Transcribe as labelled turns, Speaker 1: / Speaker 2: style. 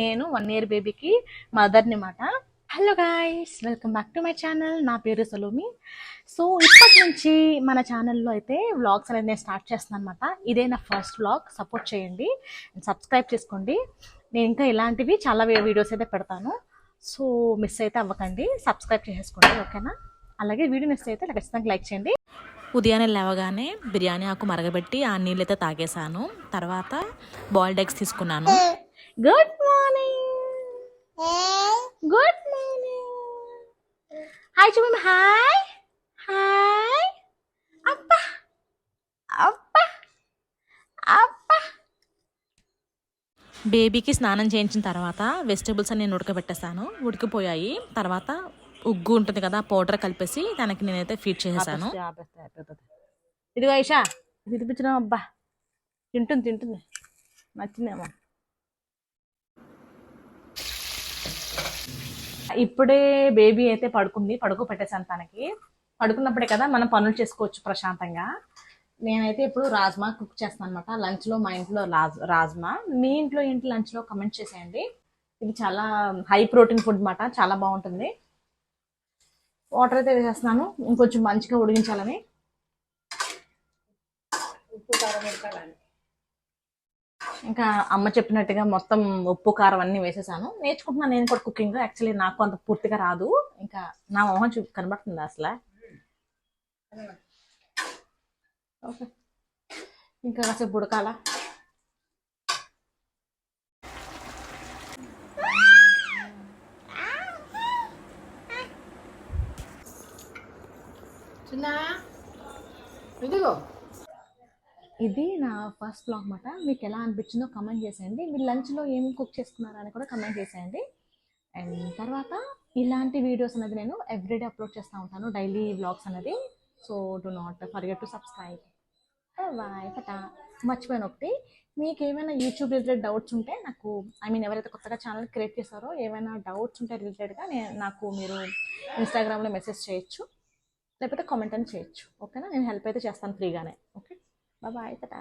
Speaker 1: నేను 1 ఇయర్ బేబీకి మదర్ని మాట. Hello guys, welcome back to my channel. నా పేరు సలోమి. సో ఇప్పటి నుంచి మన ఛానల్లో అయితే వ్లాగ్స్ అనేది నేను స్టార్ట్ చేస్తున్నాను అనమాట. ఇదే నా ఫస్ట్ వ్లాగ్. సపోర్ట్ చేయండి, సబ్స్క్రైబ్ చేసుకోండి. నేను ఇంకా ఇలాంటివి చాలా వీడియోస్ అయితే పెడతాను. సో మిస్ అయితే అవ్వకండి, సబ్స్క్రైబ్ చేసుకోండి, ఓకేనా? అలాగే వీడియో మిస్ అయితే ఖచ్చితంగా లైక్ చేయండి.
Speaker 2: ఉదయాన్నే లేవగానే బిర్యానీ ఆకు మరగబెట్టి ఆ నీళ్ళైతే తాగేశాను. తర్వాత బాయిల్డ్ ఎగ్స్ తీసుకున్నాను.
Speaker 1: Good morning, good morning. Hi చూడండి, హాయ్ హాయ్. అబ్బా అబ్బా అబ్బా.
Speaker 2: బేబీకి స్నానం చేయించిన తర్వాత వెజిటేబుల్స్ అన్ని నేను ఉడకబెట్టేసాను. ఉడికిపోయాయి. తర్వాత ఉగ్గు ఉంటుంది కదా, పౌడర్ కలిపేసి దానికి నేనైతే ఫీడ్ చేసేసాను.
Speaker 1: ఇదిగో ఐషా, ఇది తినిపించడం. అబ్బా తింటుంది, నచ్చిందేమో. ఇప్పుడే బేబీ అయితే పడుకోబెట్టేసాను. తనకి పడుకున్నప్పుడే కదా మనం పనులు చేసుకోవచ్చు ప్రశాంతంగా. నేనైతే ఇప్పుడు రాజ్మా కుక్ చేస్తాను అనమాట లంచ్లో. మా ఇంట్లో రాజ్మా. మీ ఇంట్లో ఏంటి లంచ్లో కమెంట్ చేసేయండి. ఇది చాలా హై ప్రోటీన్ ఫుడ్ అనమాట, చాలా బాగుంటుంది. వాటర్ అయితే వేసేస్తున్నాను ఇంకొంచెం మంచిగా ఉడికించాలని. ఉప్పు కారం ఉడకాలని ఇంకా అమ్మ చెప్పినట్టుగా మొత్తం ఉప్పు కారం అన్నీ వేసేసాను. నేర్చుకుంటున్నాను నేను కూడా కుకింగ్. యాక్చువల్లీ నాకు అంత పూర్తిగా రాదు. ఇంకా నా మొహం కనబడుతుంది అసలు. ఓకే, ఇంకా కాసేపు ఉడకాల. ఇదిగో, ఇది నా ఫస్ట్ బ్లాగ్ అన్నమాట. మీకు ఎలా అనిపించిందో కమెంట్ చేసేయండి. మీరు లంచ్లో ఏం కుక్ చేసుకున్నారని కూడా కమెంట్ చేసేయండి. అండ్ తర్వాత ఇలాంటి వీడియోస్ అనేది నేను ఎవ్రీడే అప్లోడ్ చేస్తూ ఉంటాను, డైలీ వ్లాగ్స్ అనేది. So do not forget to subscribe. Bye పటా. మర్చిపోయాను ఒకటి, మీకు ఏమైనా యూట్యూబ్ రిలేటెడ్ డౌట్స్ ఉంటే నాకు, ఎవరైతే కొత్తగా ఛానల్ క్రియేట్ చేస్తారో ఏమైనా డౌట్స్ ఉంటే రిలేటెడ్గా నాకు మీరు ఇన్స్టాగ్రామ్లో మెసేజ్ చేయొచ్చు, లేకపోతే కామెంట్ అని చేయొచ్చు, ఓకేనా? నేను హెల్ప్ అయితే చేస్తాను ఫ్రీగానే. ఓకే, బాయ్ పటా.